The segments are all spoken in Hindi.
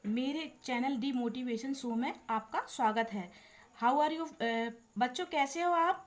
मेरे चैनल डी मोटिवेशन शो में आपका स्वागत है। हाउ आर यू बच्चों, कैसे हो आप?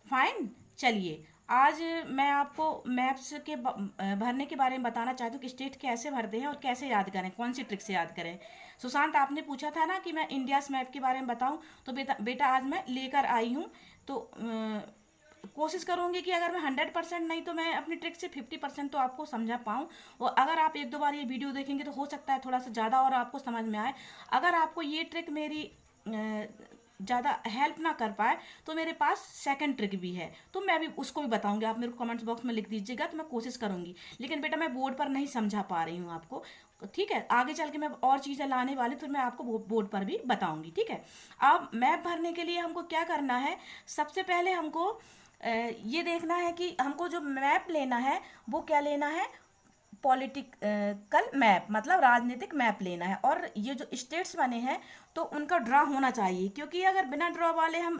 फाइन। चलिए, आज मैं आपको मैप्स के भरने के बारे में बताना चाहती हूँ कि स्टेट कैसे भरते हैं और कैसे याद करें, कौन सी ट्रिक से याद करें। सुशांत, आपने पूछा था ना कि मैं इंडियाज मैप के बारे में बताऊं, तो बेटा आज मैं लेकर आई हूँ। तो कोशिश करूंगी कि अगर मैं 100% नहीं तो मैं अपनी ट्रिक से 50% तो आपको समझा पाऊँ। और अगर आप एक दो बार ये वीडियो देखेंगे तो हो सकता है थोड़ा सा ज़्यादा और आपको समझ में आए। अगर आपको ये ट्रिक मेरी ज़्यादा हेल्प ना कर पाए तो मेरे पास सेकंड ट्रिक भी है, तो मैं भी उसको भी बताऊंगी। आप मेरे को कमेंट्स बॉक्स में लिख दीजिएगा तो मैं कोशिश करूंगी। लेकिन बेटा मैं बोर्ड पर नहीं समझा पा रही हूँ आपको, ठीक है? आगे चल के मैं और चीज़ें लाने वाली फिर मैं आपको बोर्ड पर भी बताऊंगी, ठीक है? अब मैप भरने के लिए हमको क्या करना है? सबसे पहले हमको ये देखना है कि हमको जो मैप लेना है वो क्या लेना है। पॉलिटिकल मैप, मतलब राजनीतिक मैप लेना है। और ये जो स्टेट्स बने हैं तो उनका ड्रा होना चाहिए, क्योंकि अगर बिना ड्रा वाले हम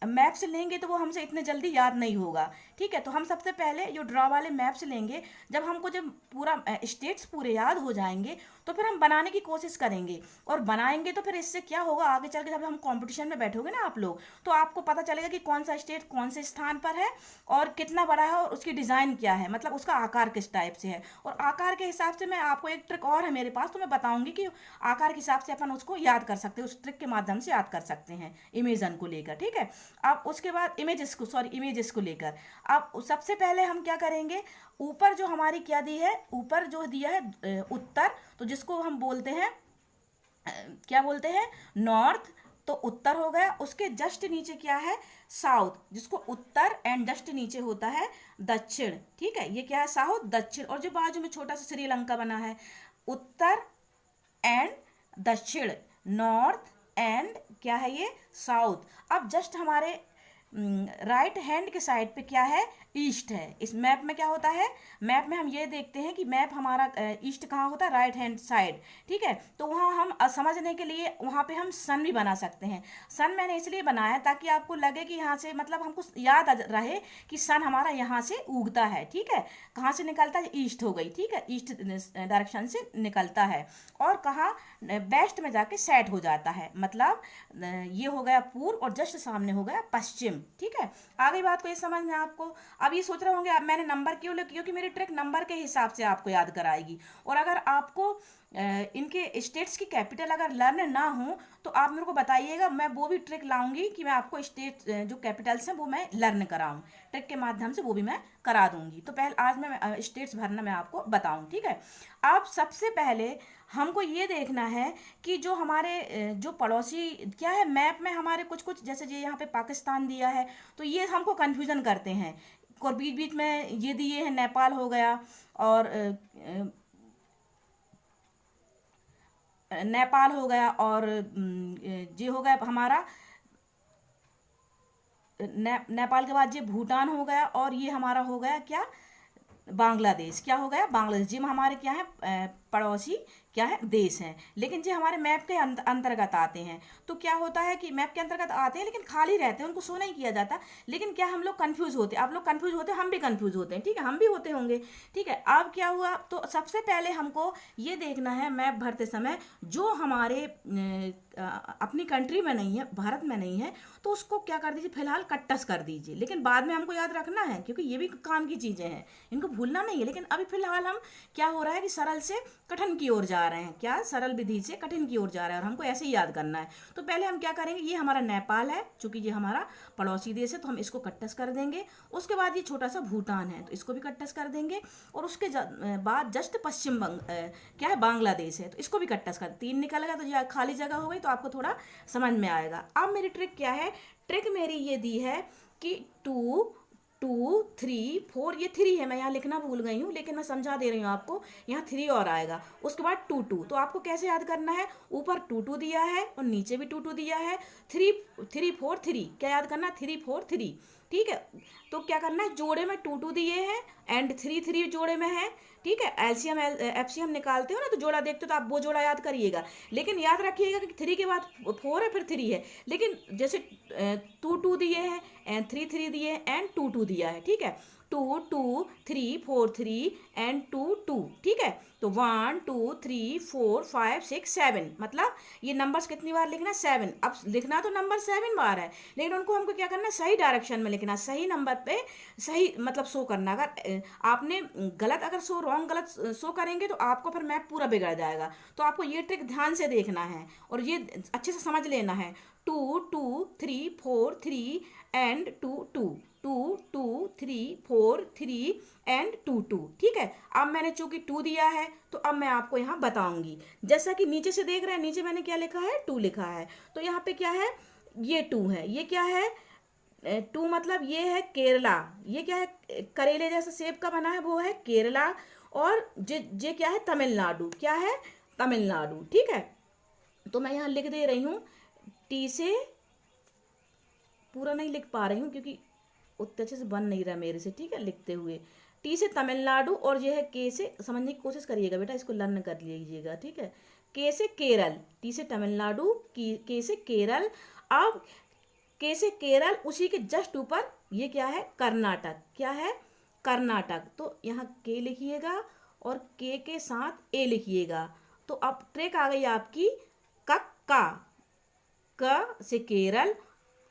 मैप से लेंगे तो वो हमसे इतने जल्दी याद नहीं होगा, ठीक है? तो हम सबसे पहले जो ड्रा वाले मैप से लेंगे। जब पूरा स्टेट्स पूरे याद हो जाएंगे तो फिर हम बनाने की कोशिश करेंगे। और बनाएंगे तो फिर इससे क्या होगा, आगे चल के जब हम कंपटीशन में बैठोगे ना आप लोग, तो आपको पता चलेगा कि कौन सा स्टेट कौन से स्थान पर है और कितना बड़ा है और उसकी डिज़ाइन क्या है, मतलब उसका आकार किस टाइप से है। और आकार के हिसाब से मैं आपको एक ट्रिक और है मेरे पास, तो मैं बताऊंगी कि आकार के हिसाब से अपन उसको याद कर सकते हैं, उस ट्रिक के माध्यम से याद कर सकते हैं इमेजन को लेकर, ठीक है? अब उसके बाद इमेजेस को लेकर अब सबसे पहले हम क्या करेंगे, ऊपर जो हमारी क्या दी है, ऊपर जो दिया है उत्तर, तो जिसको हम बोलते हैं क्या बोलते हैं, नॉर्थ। तो उत्तर हो गया। उसके जस्ट नीचे क्या है, साउथ, जिसको उत्तर, एंड जस्ट नीचे होता है दक्षिण, ठीक है? ये क्या है, साउथ, दक्षिण। और जो बाजू में छोटा सा श्रीलंका बना है, उत्तर एंड दक्षिण, नॉर्थ एंड क्या है ये, साउथ। अब जस्ट हमारे राइट हैंड के साइड पे क्या है, ईस्ट है। इस मैप में क्या होता है, मैप में हम ये देखते हैं कि मैप हमारा ईस्ट कहाँ होता है, राइट हैंड साइड, ठीक है? तो वहाँ हम समझने के लिए वहाँ पे हम सन भी बना सकते हैं। सन मैंने इसलिए बनाया ताकि आपको लगे कि यहाँ से, मतलब हमको याद रहे कि सन हमारा यहाँ से उगता है, ठीक है? कहाँ से निकलता है, ईस्ट हो गई, ठीक है? ईस्ट डायरेक्शन से निकलता है। और कहाँ, वेस्ट में जाके सेट हो जाता है, मतलब ये हो गया पूर्व और जस्ट सामने हो गया पश्चिम, ठीक है? आगे बात को ये समझ में आपको। अब ये सोच रहे होंगे अब मैंने नंबर क्यों लिया, क्योंकि मेरी ट्रिक नंबर के हिसाब से आपको याद कराएगी। और अगर आपको इनके स्टेट्स की कैपिटल अगर लर्न ना हो तो आप मेरे को बताइएगा, मैं वो भी ट्रिक लाऊंगी कि मैं आपको स्टेट जो कैपिटल्स हैं वो मैं लर्न कराऊं, ट्रिक के माध्यम से वो भी मैं करा दूंगी। तो पहले आज मैं स्टेट्स भरना मैं आपको बताऊं, ठीक है? अब सबसे पहले हमको ये देखना है कि जो हमारे जो पड़ोसी क्या है, मैप में हमारे कुछ कुछ, जैसे ये यहाँ पे पाकिस्तान दिया है तो ये हमको कन्फ्यूजन करते हैं। और बीच बीच में ये दिए हैं, नेपाल हो गया, और नेपाल हो गया, और ये हो गया हमारा नेपाल के बाद ये भूटान हो गया, और ये हमारा हो गया क्या, बांग्लादेश। क्या हो गया, बांग्लादेश। जी हमारे क्या है, पड़ोसी क्या है, देश हैं। लेकिन जो हमारे मैप के अंतर्गत आते हैं, तो क्या होता है कि मैप के अंतर्गत आते हैं लेकिन खाली रहते हैं, उनको शो नहीं किया जाता। लेकिन क्या हम लोग कंफ्यूज होते हैं, आप लोग कंफ्यूज होते हैं, हम भी कंफ्यूज होते हैं, ठीक है? हम भी होते होंगे, ठीक है? अब क्या हुआ, तो सबसे पहले हमको ये देखना है मैप भरते समय, जो हमारे अपनी कंट्री में नहीं है, भारत में नहीं है, तो उसको क्या कर दीजिए, फिलहाल कट्टस कर दीजिए। लेकिन बाद में हमको याद रखना है, क्योंकि ये भी काम की चीज़ें हैं, इनको भूलना नहीं है। लेकिन अभी फिलहाल हम क्या हो रहा है कि सरल से कठिन की ओर जा रहे हैं, क्या, सरल विधि से कठिन की ओर जा रहे हैं, और हमको ऐसे ही याद करना है। तो पहले हम क्या करेंगे, ये हमारा नेपाल है, चूंकि ये हमारा पड़ोसी देश है तो हम इसको कट्टस कर देंगे। उसके बाद ये छोटा सा भूटान है तो इसको भी कट्टस कर देंगे। और उसके बाद जस्ट पश्चिम क्या है, बांग्लादेश है, तो इसको भी कट्टस कर, तीन निकल गया तो खाली जगह हो गई, तो आपको थोड़ा समझ में आएगा। अब मेरी ट्रिक क्या है, ट्रिक मेरी ये दी है कि 2 2 3 4, ये 3 है, मैं यहाँ लिखना भूल गई हूँ लेकिन मैं समझा दे रही हूँ आपको, यहाँ 3 और आएगा। उसके बाद 2 2, तो आपको कैसे याद करना है, ऊपर 2 2 दिया है और नीचे भी 2 2 दिया है। 3 3 4 3, क्या याद करना है, 3 4 3, ठीक है? तो क्या करना है, जोड़े में 2 2 दिए हैं एंड 3 3 जोड़े में है, ठीक है? एलसीएम एफसीएम निकालते हो ना, तो जोड़ा देखते हो तो आप वो जोड़ा याद करिएगा। लेकिन याद रखिएगा कि 3 के बाद 4 है फिर 3 है। लेकिन जैसे 2 2 दिए हैं एंड 3 3 दिए हैं एंड 2 2 दिया है, ठीक है? 2 2 3 4 3 एंड 2 2। ठीक है, तो 1 2 3 4 5 6 7, मतलब ये नंबर्स कितनी बार लिखना, 7। अब लिखना तो नंबर 7 बार है, लेकिन उनको हमको क्या करना, सही डायरेक्शन में लिखना, सही नंबर पे सही मतलब शो करना। अगर आपने गलत अगर गलत शो करेंगे तो आपको फिर मैप पूरा बिगड़ जाएगा। तो आपको ये ट्रिक ध्यान से देखना है और ये अच्छे से समझ लेना है। 2 2 3 4 3 एंड 2 2, 2 2 3 4 3 एंड 2 2। ठीक है, अब मैंने चूंकि 2 दिया है तो अब मैं आपको यहाँ बताऊंगी। जैसा कि नीचे से देख रहे हैं, नीचे मैंने क्या लिखा है, 2 लिखा है, तो यहाँ पे क्या है, ये 2 है, ये क्या है, 2 मतलब ये है केरला, ये क्या है, करेले जैसा शेप का बना है, वो है केरला। और ये क्या है, तमिलनाडु, क्या है, तमिलनाडु। ठीक है, तो मैं यहाँ लिख दे रही हूँ, टी से पूरा नहीं लिख पा रही हूँ क्योंकि उतने अच्छे से बन नहीं रहा मेरे से। ठीक है, लिखते हुए टी से तमिलनाडु और ये है के से, समझने की कोशिश करिएगा बेटा, इसको लर्न कर लीजिएगा। ठीक है, के से केरल, टी से तमिलनाडु, के से केरल। अब के से केरल, उसी के जस्ट ऊपर ये क्या है, कर्नाटक, क्या है, कर्नाटक। तो यहाँ के लिखिएगा और के साथ ए लिखिएगा। तो अब ट्रिक आ गई आपकी, का क से केरल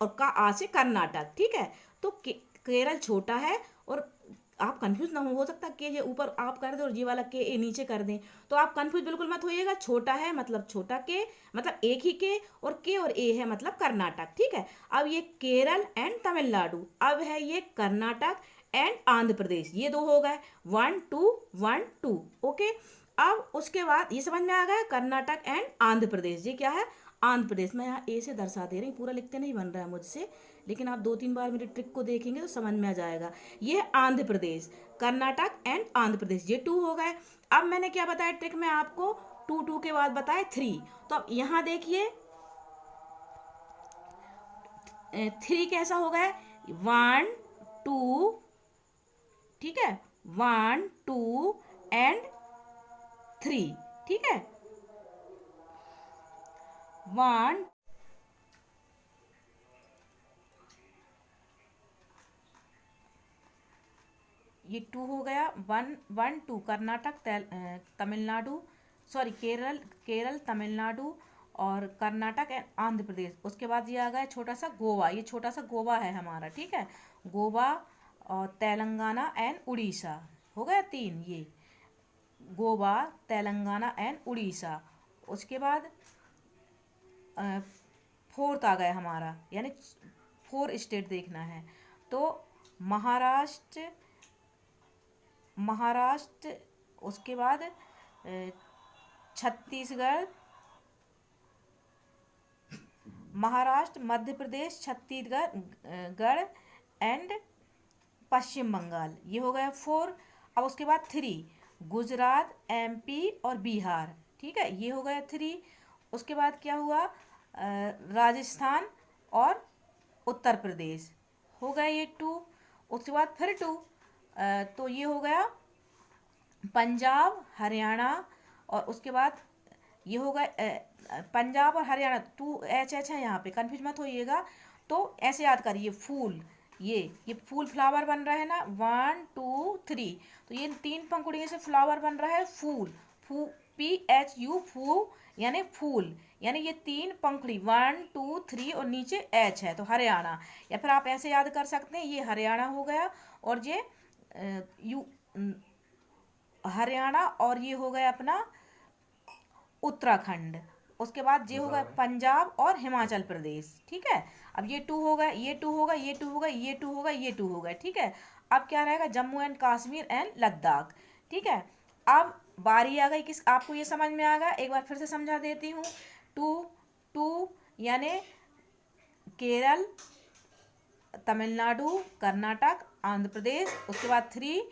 और का आ से कर्नाटक। ठीक है, तो केरल छोटा है और आप कंफ्यूज ना हो सकता कि ये ऊपर आप कर दें और ये वाला के ए नीचे कर दें, तो आप कंफ्यूज बिल्कुल मत होइएगा। छोटा है मतलब छोटा के, मतलब एक ही के और ए है मतलब कर्नाटक। ठीक है, अब ये केरल एंड तमिलनाडु, अब है ये कर्नाटक एंड आंध्र प्रदेश, ये दो हो गए, 1 2 1 2। ओके, अब उसके बाद ये समझ में आ गया, कर्नाटक एंड आंध्र प्रदेश, ये क्या है, आंध्र प्रदेश। मैं यहाँ ए से दर्शा दे रही हूँ, पूरा लिखते नहीं बन रहा है मुझसे, लेकिन आप 2-3 बार मेरी ट्रिक को देखेंगे तो समझ में आ जाएगा। ये है आंध्र प्रदेश, कर्नाटक एंड आंध्र प्रदेश, ये 2 हो गए। अब मैंने क्या बताया ट्रिक में आपको, 2 2 के बाद बताए 3। तो अब यहाँ देखिए 3 कैसा हो गया, 1 2, ठीक है, 1 2 एंड 3। ठीक है, 1, ये 2 हो गया, 1 1 2 कर्नाटक तमिलनाडु, सॉरी केरल तमिलनाडु और कर्नाटक एंड आंध्र प्रदेश। उसके बाद ये आ गया छोटा सा गोवा, ये छोटा सा गोवा है हमारा। ठीक है, गोवा और तेलंगाना एंड उड़ीसा, हो गया 3, ये गोवा तेलंगाना एंड उड़ीसा। उसके बाद 4th आ गया हमारा, यानी 4 स्टेट देखना है, तो महाराष्ट्र, उसके बाद छत्तीसगढ़, महाराष्ट्र, मध्य प्रदेश, छत्तीसगढ़ एंड पश्चिम बंगाल, ये हो गया 4। अब उसके बाद 3, गुजरात, एमपी और बिहार। ठीक है, ये हो गया 3। उसके बाद क्या हुआ, राजस्थान और उत्तर प्रदेश, हो गया ये 2। उसके बाद फिर 2, तो ये हो गया पंजाब, हरियाणा, और उसके बाद ये होगा पंजाब और हरियाणा। 2 एच एच है यहाँ पे, कंफ्यूज मत होइएगा। तो ऐसे याद करिए, फूल, ये फूल फ्लावर बन रहा है ना, 1 2 3, तो ये 3 पंखुड़ियों से फ्लावर बन रहा है, फूल, PHU, फू यानी फूल, यानी ये 3 पंखुड़ी, 1 2 3 और नीचे एच है, तो हरियाणा। या फिर आप ऐसे याद कर सकते हैं, ये हरियाणा हो गया और ये हरियाणा, और ये हो गया अपना उत्तराखंड। उसके बाद ये होगा पंजाब और हिमाचल प्रदेश। ठीक है, अब ये 2 होगा, ये 2 होगा, ये 2 होगा, ये 2 होगा, ये 2 होगा। ठीक है, अब क्या रहेगा, जम्मू एंड कश्मीर एंड लद्दाख। ठीक है, अब बारी आ गई किस, आपको ये समझ में आ गया, एक बार फिर से समझा देती हूँ। 2 2 यानी केरल, तमिलनाडु, कर्नाटक, आंध्र प्रदेश। उसके बाद 3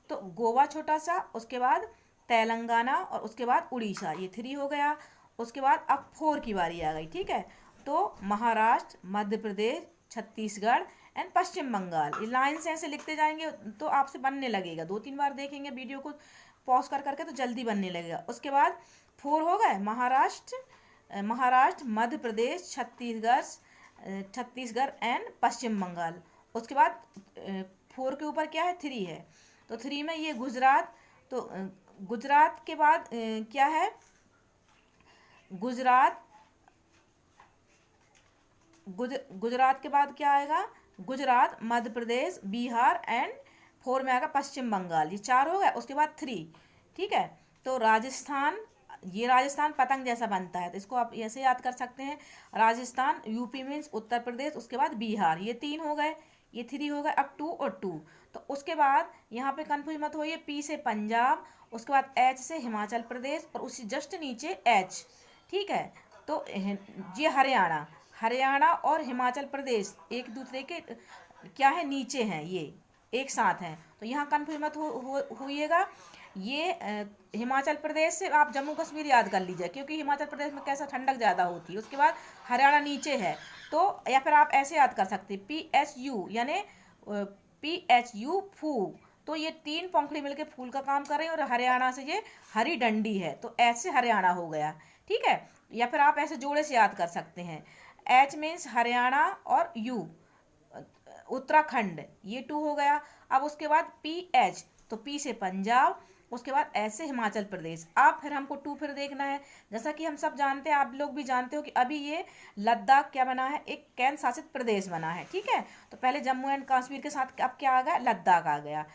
तो गोवा छोटा सा, उसके बाद तेलंगाना और उसके बाद उड़ीसा, ये 3 हो गया। उसके बाद अब 4 की बारी आ गई। ठीक है, तो महाराष्ट्र, मध्य प्रदेश, छत्तीसगढ़ एंड पश्चिम बंगाल, ये लाइन से ऐसे लिखते जाएंगे तो आपसे बनने लगेगा। 2-3 बार देखेंगे वीडियो को पॉज कर करके तो जल्दी बनने लगेगा। उसके बाद 4 हो गए, महाराष्ट्र, मध्य प्रदेश, छत्तीसगढ़ एंड पश्चिम बंगाल। उसके बाद 4 के ऊपर क्या है, 3 है, तो 3 में ये गुजरात, तो गुजरात के बाद क्या है, गुजरात के बाद क्या आएगा, गुजरात, मध्य प्रदेश, बिहार एंड 4 में आएगा पश्चिम बंगाल। ये 4 हो गया, उसके बाद 3, ठीक है। तो राजस्थान, ये राजस्थान पतंग जैसा बनता है, तो इसको आप ऐसे याद कर सकते हैं, राजस्थान, यूपी मीन्स उत्तर प्रदेश, उसके बाद बिहार, ये 3 हो गए, ये 3 हो गए। अब 2 और 2, तो उसके बाद यहाँ पे कंफ्यूज मत होइए, पी से पंजाब, उसके बाद एच से हिमाचल प्रदेश, और उसी जस्ट नीचे एच, ठीक है। तो ये हरियाणा, हरियाणा और हिमाचल प्रदेश एक दूसरे के क्या है, नीचे हैं, ये एक साथ हैं, तो यहाँ कंफ्यूज मत होइएगा। ये हिमाचल प्रदेश से आप जम्मू कश्मीर याद कर लीजिए, क्योंकि हिमाचल प्रदेश में कैसा ठंडक ज़्यादा होती है। उसके बाद हरियाणा नीचे है, तो या फिर आप ऐसे याद कर सकते हैं, PSU यानी PHU फू, तो ये 3 पंखुड़ी मिलके फूल का काम कर रहे हैं, और हरियाणा से ये हरी डंडी है, तो ऐसे हरियाणा हो गया, ठीक है। या फिर आप ऐसे जोड़े से याद कर सकते हैं, H मीन्स हरियाणा और U उत्तराखंड, ये 2 हो गया। अब उसके बाद PH, तो P से पंजाब, उसके बाद ऐसे हिमाचल प्रदेश। अब फिर हमको 2 फिर देखना है, जैसा कि हम सब जानते हैं, आप लोग भी जानते हो कि अभी ये लद्दाख क्या बना है, एक केंद्र शासित प्रदेश बना है, ठीक है। तो पहले जम्मू एंड कश्मीर के साथ अब क्या आ गया, लद्दाख आ गया।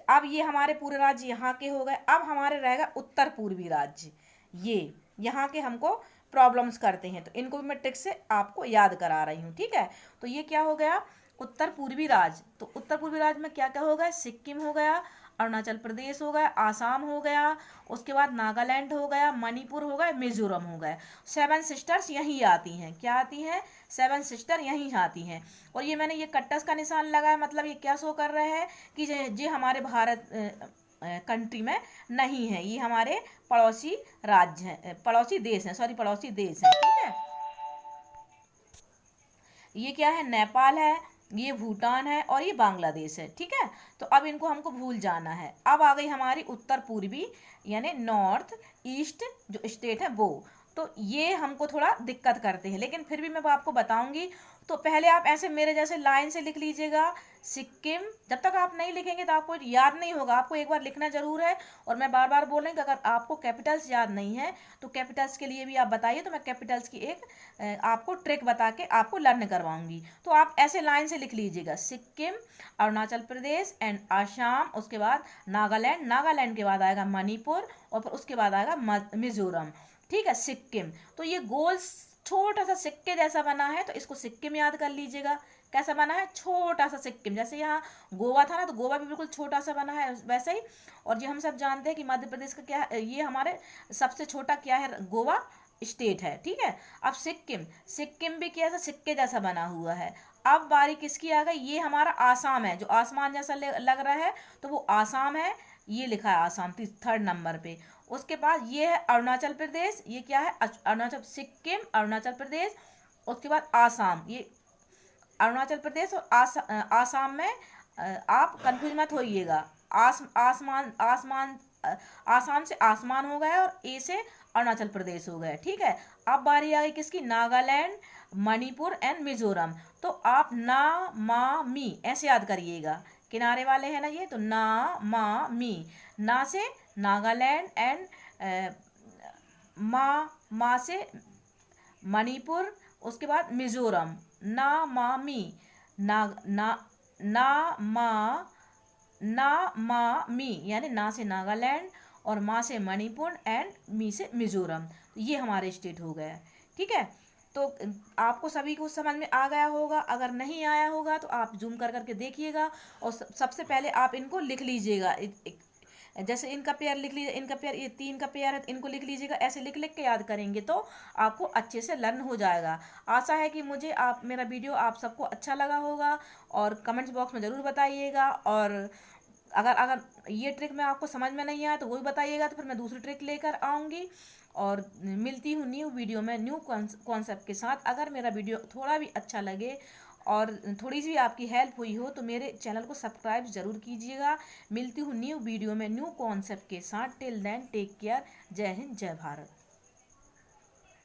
अब ये हमारे पूरे राज्य यहाँ के हो गए। अब हमारे रहेगा उत्तर पूर्वी राज्य, ये यहाँ के हमको प्रॉब्लम्स करते हैं, तो इनको भी मैं ट्रिक से आपको याद करा रही हूँ, ठीक है। तो ये क्या हो गया, उत्तर पूर्वी राज्य, तो उत्तर पूर्वी राज्य में क्या क्या हो गया, सिक्किम हो गया, अरुणाचल प्रदेश हो गया, आसाम हो गया, उसके बाद नागालैंड हो गया, मणिपुर हो गया, मिजोरम हो गया। 7 सिस्टर्स यहीं आती हैं, क्या आती हैं, 7 सिस्टर यहीं आती हैं। और ये मैंने ये कट्टस का निशान लगाया, मतलब ये क्या शो कर रहे हैं कि ये हमारे भारत कंट्री में नहीं है, ये हमारे पड़ोसी राज्य हैं, पड़ोसी देश हैं, सॉरी पड़ोसी देश हैं, ठीक है। ये क्या है, नेपाल है, ये भूटान है, और ये बांग्लादेश है, ठीक है। तो अब इनको हमको भूल जाना है। अब आ गई हमारी उत्तर पूर्वी यानी नॉर्थ ईस्ट जो स्टेट है वो, तो ये हमको थोड़ा दिक्कत करते हैं, लेकिन फिर भी मैं आपको बताऊंगी। तो पहले आप ऐसे मेरे जैसे लाइन से लिख लीजिएगा, सिक्किम। जब तक आप नहीं लिखेंगे तो आपको याद नहीं होगा, आपको एक बार लिखना जरूर है। और मैं बार बार बोल रही हूँ कि अगर आपको कैपिटल्स याद नहीं है तो कैपिटल्स के लिए भी आप बताइए, तो मैं कैपिटल्स की एक आपको ट्रिक बता के आपको लर्न करवाऊंगी। तो आप ऐसे लाइन से लिख लीजिएगा, सिक्किम, अरुणाचल प्रदेश एंड आसाम, उसके बाद नागालैंड, नागालैंड के बाद आएगा मणिपुर, और फिर उसके बाद आएगा मिजोरम, ठीक है। सिक्किम, तो ये गोल छोटा सा सिक्के जैसा बना है, तो इसको सिक्किम याद कर लीजिएगा। कैसा बना है, छोटा सा सिक्किम, जैसे यहाँ गोवा था ना, तो गोवा भी बिल्कुल छोटा सा बना है वैसे ही। और ये हम सब जानते हैं कि मध्य प्रदेश का क्या है, ये हमारे सबसे छोटा क्या है, गोवा स्टेट है, ठीक है। अब सिक्किम, सिक्किम भी कैसा सिक्के जैसा बना हुआ है। अब बारी किसकी आ गई, ये हमारा आसाम है, जो आसमान जैसा लग रहा है, तो वो आसाम है, ये लिखा है आसाम 3rd नंबर पे। उसके बाद ये है अरुणाचल प्रदेश, ये क्या है, अरुणाचल, सिक्किम, अरुणाचल प्रदेश, उसके बाद आसाम, ये अरुणाचल प्रदेश और आसाम में आप कंफ्यूज मत होइएगा। आसमान आसमान आसाम से आसमान हो गया, और ए से अरुणाचल प्रदेश हो गया, ठीक है। अब बारी आ गई किसकी, नागालैंड, मणिपुर एंड मिजोरम। तो आप ना मा मी ऐसे याद करिएगा, किनारे वाले हैं ना ये, तो ना मा मी, ना से नागालैंड एंड मा से मणिपुर, उसके बाद मिजोरम, ना मा मी, ना ना ना मा मी यानी ना से नागालैंड, और मा से मणिपुर एंड मी से मिजोरम। ये हमारे स्टेट हो गया, ठीक है। तो आपको सभी को समझ में आ गया होगा, अगर नहीं आया होगा तो आप जूम कर करके देखिएगा, और सबसे पहले आप इनको लिख लीजिएगा। जैसे इनका पेयर लिख लीजिए, इनका पेयर, ये 3 का पेयर है, इनको लिख लीजिएगा। ऐसे लिख लिख के याद करेंगे तो आपको अच्छे से लर्न हो जाएगा। आशा है कि मुझे मेरा वीडियो आप सबको अच्छा लगा होगा, और कमेंट्स बॉक्स में ज़रूर बताइएगा। और अगर ये ट्रिक में आपको समझ में नहीं आया तो वो भी बताइएगा, तो फिर मैं दूसरी ट्रिक लेकर आऊँगी। और मिलती हूँ न्यू वीडियो में न्यू कॉन्सेप्ट के साथ। अगर मेरा वीडियो थोड़ा भी अच्छा लगे और थोड़ी सी भी आपकी हेल्प हुई हो तो मेरे चैनल को सब्सक्राइब ज़रूर कीजिएगा। मिलती हूँ न्यू वीडियो में न्यू कॉन्सेप्ट के साथ। Till then take care. जय हिंद, जय भारत।